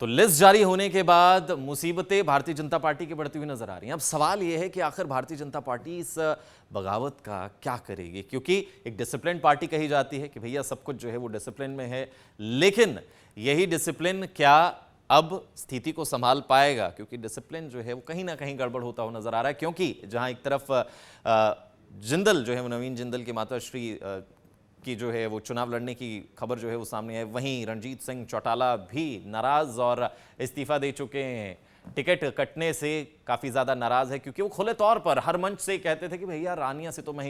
तो लिस्ट जारी होने के बाद मुसीबतें भारतीय जनता पार्टी की बढ़ती हुई नजर आ रही हैं। अब सवाल यह है कि आखिर भारतीय जनता पार्टी इस बगावत का क्या करेगी, क्योंकि एक डिसिप्लिन पार्टी कही जाती है कि भैया सब कुछ जो है वो डिसिप्लिन में है, लेकिन यही डिसिप्लिन क्या अब स्थिति को संभाल पाएगा, क्योंकि डिसिप्लिन जो है वो कहीं ना कहीं गड़बड़ होता हुआ नजर आ रहा है। क्योंकि जहां एक तरफ जिंदल जो है वो नवीन जिंदल की माताश्री की जो है वो चुनाव लड़ने की खबर जो है वो सामने है, वहीं रणजीत सिंह चौटाला भी नाराज और इस्तीफा दे चुके हैं। टिकट कटने से काफी ज्यादा नाराज है, क्योंकि वो खुले तौर पर हर मंच से कहते थे कि भैया रानिया से तो मैं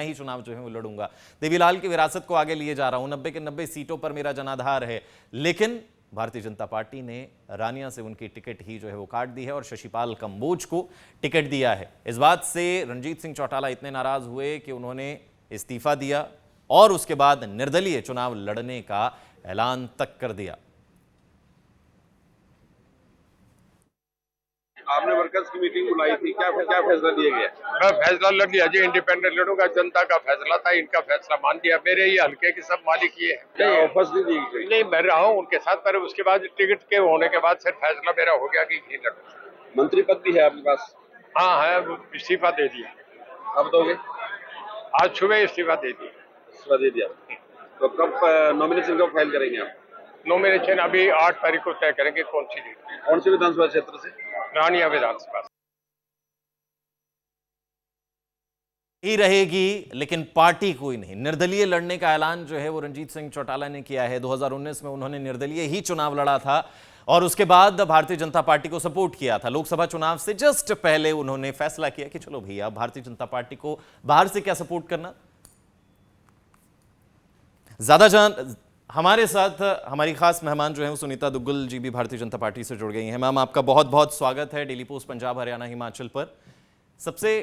ही चुनाव जो है वो लड़ूंगा, देवीलाल की विरासत को आगे लिए जा रहा हूं, 90 के 90 सीटों पर मेरा जनाधार है। लेकिन भारतीय जनता पार्टी ने रानिया से उनकी टिकट ही जो है वो काट दी है और शशिपाल कंबोज को टिकट दिया है। इस बात से रणजीत सिंह चौटाला इतने नाराज हुए कि उन्होंने इस्तीफा दिया और उसके बाद निर्दलीय चुनाव लड़ने का ऐलान तक कर दिया। आपने वर्कर्स की मीटिंग बुलाई थी, क्या फैसला लिया गया? मैं फैसला लड़ लिया जी, इंडिपेंडेंट लड़ूंगा। जनता का फैसला था, इनका फैसला मान दिया। मेरे ही हल्के के सब मालिक ये है। क्या ऑफर्स नहीं दी गई? नहीं, मैं रहा हूँ उनके साथ, पर उसके बाद टिकट के होने के बाद फिर फैसला मेरा हो गया कि नहीं लड़ूंगा। मंत्री पद भी है आपके पास? हाँ है, इस्तीफा दे दिया। अब दोगे? आज सुबह इस्तीफा दे दिया। इस्तीफा दे दिया, तो कब नॉमिनेशन कब फाइल करेंगे आप? नॉमिनेशन अभी 8 तारीख को तय करेंगे। कौन सी डेट? कौन से विधानसभा क्षेत्र से? रानिया विधानसभा ही रहेगी, लेकिन पार्टी कोई नहीं। निर्दलीय लड़ने का ऐलान जो है वो रणजीत सिंह चौटाला ने किया है। 2019 में उन्होंने निर्दलीय ही चुनाव लड़ा था और उसके बाद भारतीय जनता पार्टी को सपोर्ट किया था। लोकसभा चुनाव से जस्ट पहले उन्होंने फैसला किया कि चलो भैया भारतीय जनता पार्टी को बाहर से क्या सपोर्ट करना। ज्यादा जान हमारे साथ हमारी खास मेहमान जो है वो सुनीता दुग्गल जी भी भारतीय जनता पार्टी से जुड़ गई हैं। मैम, आपका बहुत बहुत स्वागत है डेली पोस्ट पंजाब हरियाणा हिमाचल पर। सबसे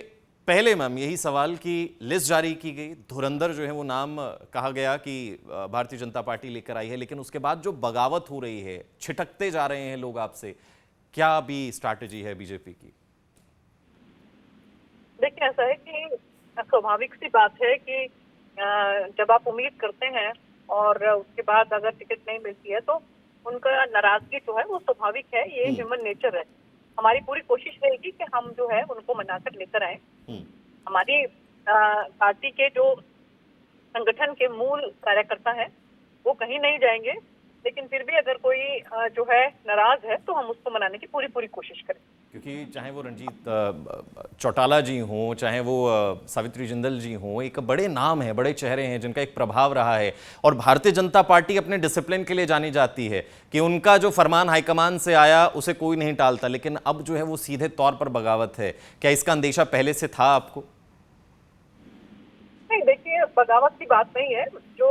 पहले मैम यही सवाल कि लिस्ट जारी की गई, धुरंधर जो है वो नाम कहा गया कि भारतीय जनता पार्टी लेकर आई है, लेकिन उसके बाद जो बगावत हो रही है, छिटकते जा रहे हैं लोग आपसे, क्या भी स्ट्रैटेजी है बीजेपी की? देखिए, ऐसा है कि स्वाभाविक सी बात है कि जब आप उम्मीद करते हैं और उसके बाद अगर टिकट नहीं मिलती है तो उनका नाराजगी जो है वो स्वाभाविक है, ये ह्यूमन नेचर है। हमारी पूरी कोशिश रहेगी कि हम जो है उनको मनाकर लेकर आए। हमारी पार्टी के जो संगठन के मूल कार्यकर्ता हैं वो कहीं नहीं जाएंगे, लेकिन फिर भी अगर कोई जो है नाराज है तो हम उसको मनाने की पूरी कोशिश करें। क्योंकि चाहे वो रणजीत चौटाला जी हों, चाहे वो सावित्री जिंदल जी हों, एक बड़े नाम है, बड़े चेहरे हैं जिनका एक प्रभाव रहा है। और भारतीय जनता पार्टी अपने डिसिप्लिन के लिए जानी जाती है कि उनका जो फरमान हाईकमान से आया उसे कोई नहीं टालता, लेकिन अब जो है वो सीधे तौर पर बगावत है। क्या इसका अंदेशा पहले से था आपको? नहीं, देखिए, बगावत की बात नहीं है। जो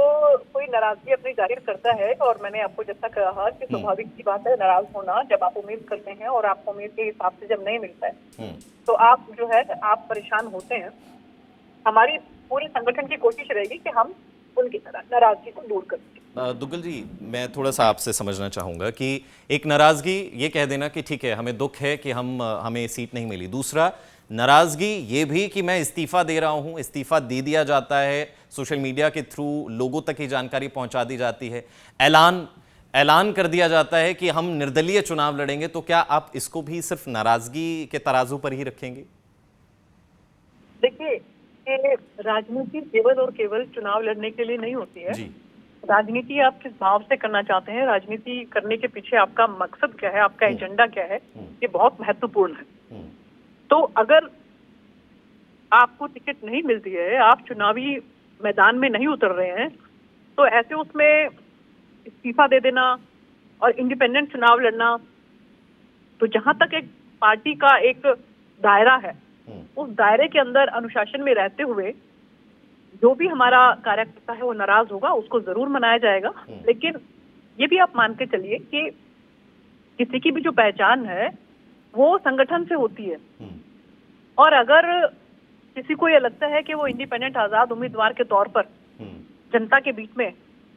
कोई नाराजगी अपनी जाहिर करता है, और मैंने आपको जैसा कहा कि स्वाभाविक सी बात है नाराज होना, जब आप उम्मीद करते हैं और आपको उम्मीद के हिसाब से जब नहीं मिलता है तो आप जो है आप परेशान होते हैं। हमारी पूरी संगठन की कोशिश रहेगी कि हम उनकी नाराजगी को दूर कर सकें। दुग्गल जी, मैं थोड़ा सा आपसे समझना चाहूंगा कि एक नाराजगी ये कह देना कि ठीक है हमें दुख है कि हमें सीट नहीं मिली, दूसरा नाराजगी ये भी कि मैं इस्तीफा दे रहा हूं, इस्तीफा दे दिया जाता है, सोशल मीडिया के थ्रू लोगों तक ही जानकारी पहुंचा दी जाती है, ऐलान कर दिया जाता है कि हम निर्दलीय चुनाव लड़ेंगे। तो क्या आप इसको भी सिर्फ नाराजगी के तराजू पर ही रखेंगे? देखिए, राजनीति केवल और केवल चुनाव लड़ने के लिए नहीं होती है जी। राजनीति आप किस भाव से करना चाहते हैं, राजनीति करने के पीछे आपका मकसद क्या है, आपका एजेंडा क्या है, ये बहुत महत्वपूर्ण है। तो अगर आपको टिकट नहीं मिलती है, आप चुनावी मैदान में नहीं उतर रहे हैं, तो ऐसे उसमें इस्तीफा दे देना और इंडिपेंडेंट चुनाव लड़ना, तो जहां तक एक पार्टी का एक दायरा है, उस दायरे के अंदर अनुशासन में रहते हुए जो भी हमारा कार्यकर्ता है वो नाराज होगा, उसको जरूर मनाया जाएगा। लेकिन ये भी आप मान के चलिए कि किसी की भी जो पहचान है वो संगठन से होती है, और अगर किसी को ये लगता है कि वो इंडिपेंडेंट आजाद उम्मीदवार के तौर पर जनता के बीच में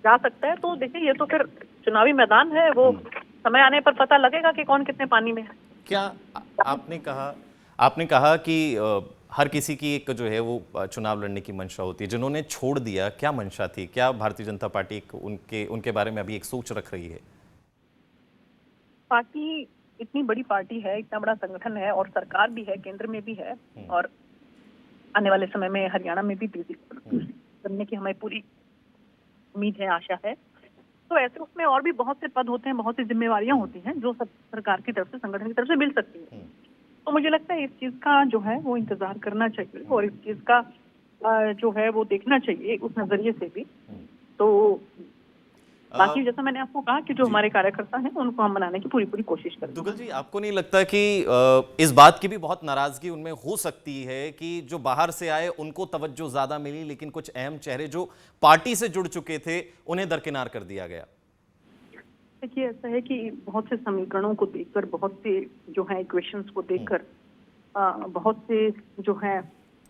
जा सकता है, तो देखिए ये तो फिर चुनावी मैदान है, वो समय आने पर पता लगेगा कि कौन कितने पानी में है। क्या आपने कहा कि हर किसी की एक जो है वो चुनाव लड़ने की मंशा होती है, जिन्होंने छोड़ दिया क्या मंशा थी? क्या भारतीय जनता पार्टी उनके बारे में अभी एक सोच रख रही है? पार्टी इतनी बड़ी पार्टी है, इतना बड़ा संगठन है और सरकार भी है, केंद्र में भी है और आने वाले समय में हरियाणा में भी बनने की हमें पूरी उम्मीद है, आशा है। तो ऐसे उसमें और भी बहुत से पद होते हैं, बहुत सी जिम्मेवारियां होती हैं जो सब सरकार की तरफ से, संगठन की तरफ से मिल सकती है। तो मुझे लगता है इस चीज का जो है वो इंतजार करना चाहिए और इस चीज का जो है वो देखना चाहिए उस नजरिए से भी। तो बाकी जैसा मैंने आपको कहा कि जो हमारे कार्यकर्ता हैं उनको हम मनाने की पूरी कोशिश करें। दुग्गल जी, आपको नहीं लगता कि इस बात की भी बहुत नाराजगी उनमें हो सकती है कि जो बाहर से आए उनको तवज्जो ज्यादा मिली, लेकिन कुछ अहम चेहरे जो पार्टी से जुड़ चुके थे उन्हें दरकिनार कर दिया गया? देखिए, ऐसा है कि बहुत से समीकरणों को देखकर, बहुत से जो है इक्वेशंस को देखकर, बहुत से जो है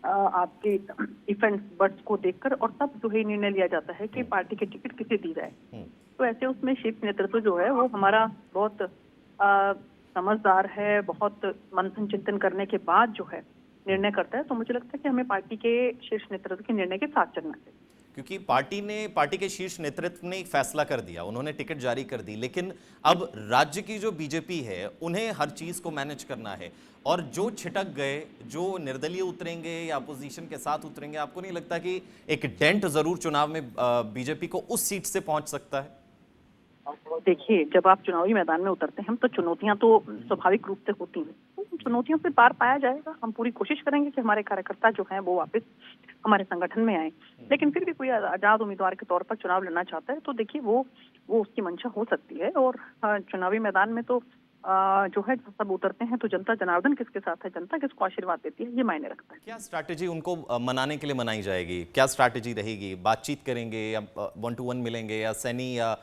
आपके इफेंट्स बर्ड्स को देखकर और तब जो है निर्णय लिया जाता है कि पार्टी की टिकट किसे दी जाए। तो ऐसे उसमें शीर्ष नेतृत्व जो है वो हमारा बहुत समझदार है, बहुत मंथन चिंतन करने के बाद जो है निर्णय करता है। तो मुझे लगता है कि हमें पार्टी के शीर्ष नेतृत्व के निर्णय के साथ चलना चाहिए, क्योंकि पार्टी के शीर्ष नेतृत्व ने एक फैसला कर दिया, उन्होंने टिकट जारी कर दी, लेकिन अब राज्य की जो बीजेपी है उन्हें हर चीज को मैनेज करना है और जो छिटक गए, जो निर्दलीय उतरेंगे या अपोजिशन के साथ उतरेंगे, आपको नहीं लगता कि एक डेंट जरूर चुनाव में बीजेपी को उस सीट से पहुंच सकता है? देखिए, जब आप चुनावी मैदान में उतरते हैं तो चुनौतियां तो स्वाभाविक रूप से होती हैं, तो चुनौतियों से पार पाया जाएगा। हम पूरी कोशिश करेंगे कि हमारे कार्यकर्ता जो हैं वो वापस हमारे संगठन में आए, लेकिन फिर भी कोई आजाद उम्मीदवार के तौर पर चुनाव लड़ना चाहता है तो देखिए वो उसकी मंशा हो सकती है। और चुनावी मैदान में तो जो है सब उतरते हैं तो जनता जनार्दन किसके साथ है, जनता किसको आशीर्वाद देती है, ये मायने रखता है। क्या स्ट्रैटेजी उनको मनाने के लिए मनाई जाएगी? क्या स्ट्रैटेजी रहेगी? बातचीत करेंगे या 1 to 1 मिलेंगे या सैनी या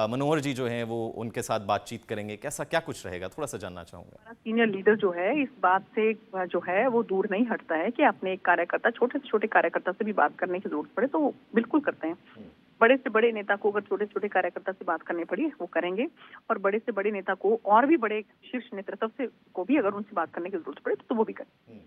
मनोहर जी जो हैं वो उनके साथ बातचीत करेंगे? कैसा क्या कुछ रहेगा, थोड़ा सा जानना चाहूंगा। सीनियर लीडर जो है इस बात से जो है वो दूर नहीं हटता है कि अपने एक कार्यकर्ता, छोटे से छोटे कार्यकर्ता से भी बात करने की जरूरत पड़े तो वो बिल्कुल करते हैं। बड़े से बड़े नेता को अगर छोटे छोटे कार्यकर्ता से बात करनी पड़ी वो करेंगे और बड़े से बड़े नेता को और भी बड़े शीर्ष नेतृत्व से को भी अगर उनसे बात करने की जरूरत पड़े तो वो भी करें।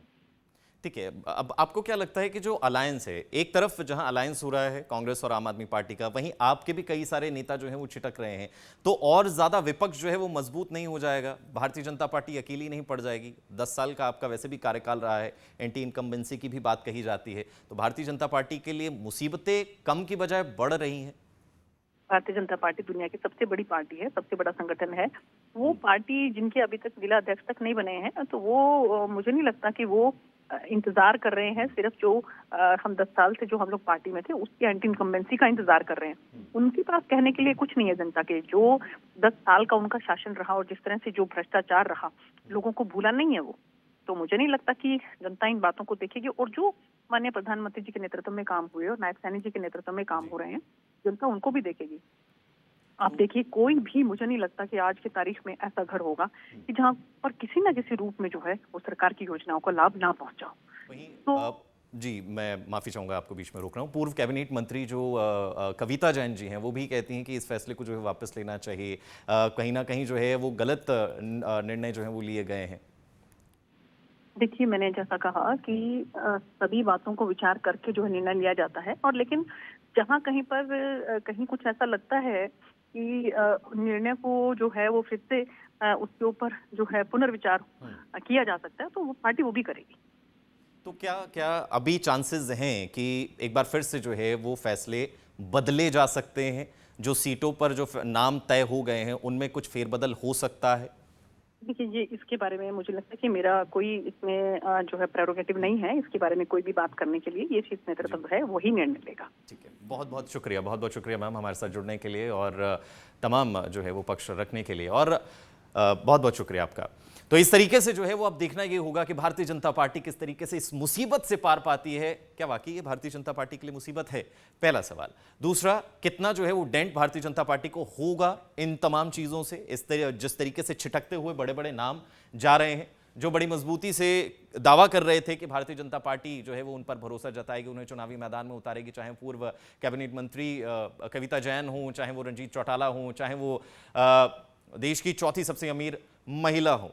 ठीक है, अब आपको क्या लगता है कि जो अलायंस है, एक तरफ जहां अलायंस हो रहा है कांग्रेस और आम आदमी पार्टी का, वहीं आपके भी कई सारे नेता जो हैं वो छिटक रहे हैं, तो और ज्यादा विपक्ष जो है वो मजबूत नहीं हो जाएगा? भारतीय जनता पार्टी अकेली नहीं पड़ जाएगी? 10 साल का आपका वैसे भी कार्यकाल रहा है, एंटी इनकम्बेंसी की भी बात कही जाती है, तो भारतीय जनता पार्टी के लिए मुसीबतें कम की बजाय बढ़ रही हैं? भारतीय जनता पार्टी दुनिया की सबसे बड़ी पार्टी है, सबसे बड़ा संगठन है। वो पार्टी जिनके अभी तक जिला अध्यक्ष तक नहीं बने हैं तो वो मुझे नहीं लगता कि वो इंतजार कर रहे हैं सिर्फ जो हम 10 साल से जो हम लोग पार्टी में थे उसकी एंटी इनकम्बेंसी का इंतजार कर रहे हैं। उनके पास कहने के लिए कुछ नहीं है जनता के। जो 10 साल का उनका शासन रहा और जिस तरह से जो भ्रष्टाचार रहा, लोगों को भूला नहीं है वो। तो मुझे नहीं लगता कि जनता इन बातों को देखेगी। और जो माननीय प्रधानमंत्री जी के नेतृत्व में काम हुए और नायक सैनी जी के नेतृत्व में काम हो रहे हैं, जनता उनको भी देखेगी। आप देखिए, कोई भी मुझे नहीं लगता कि आज की तारीख में ऐसा घर होगा कि जहां पर किसी न किसी रूप में जो है वो सरकार की योजनाओं का लाभ ना पहुंचा। तो जी, मैं माफी चाहूंगा, आपको बीच में रोक रहा हूं। पूर्व कैबिनेट मंत्री जो कविता जैन जी हैं वो भी कहती हैं कि इस फैसले को जो है वापस लेना चाहिए, कहीं ना कहीं जो है वो गलत निर्णय जो है वो लिए गए हैं। देखिए, मैंने जैसा कहा कि सभी बातों को विचार करके जो है निर्णय लिया जाता है, और लेकिन जहां कहीं पर कहीं कुछ ऐसा लगता है कि निर्णय को जो है वो फिर से उसके ऊपर जो है पुनर्विचार किया जा सकता है तो वो पार्टी वो भी करेगी। तो क्या अभी चांसेस हैं कि एक बार फिर से जो है वो फैसले बदले जा सकते हैं? जो सीटों पर जो नाम तय हो गए हैं उनमें कुछ फेरबदल हो सकता है? देखिए, ये इसके बारे में मुझे लगता है कि मेरा कोई इसमें जो है प्रेरोगेटिव नहीं है। इसके बारे में कोई भी बात करने के लिए ये शीर्ष नेतृत्व है, वही निर्णय लेगा। ठीक है, बहुत बहुत शुक्रिया मैम हमारे साथ जुड़ने के लिए और तमाम जो है वो पक्ष रखने के लिए, और बहुत बहुत शुक्रिया आपका। तो इस तरीके से जो है वो अब देखना ये होगा कि भारतीय जनता पार्टी किस तरीके से इस मुसीबत से पार पाती है। क्या वाकई ये भारतीय जनता पार्टी के लिए मुसीबत है? पहला सवाल। दूसरा, कितना जो है वो डेंट भारतीय जनता पार्टी को होगा इन तमाम चीजों से, जिस तरीके से छिटकते हुए बड़े बड़े नाम जा रहे हैं, जो बड़ी मजबूती से दावा कर रहे थे कि भारतीय जनता पार्टी जो है वो उन पर भरोसा जताएगी, उन्हें चुनावी मैदान में उतारेगी, चाहे पूर्व कैबिनेट मंत्री कविता जैन हो, चाहे वो रंजीत चौटाला हो, चाहे वो देश की चौथी सबसे अमीर महिला हो।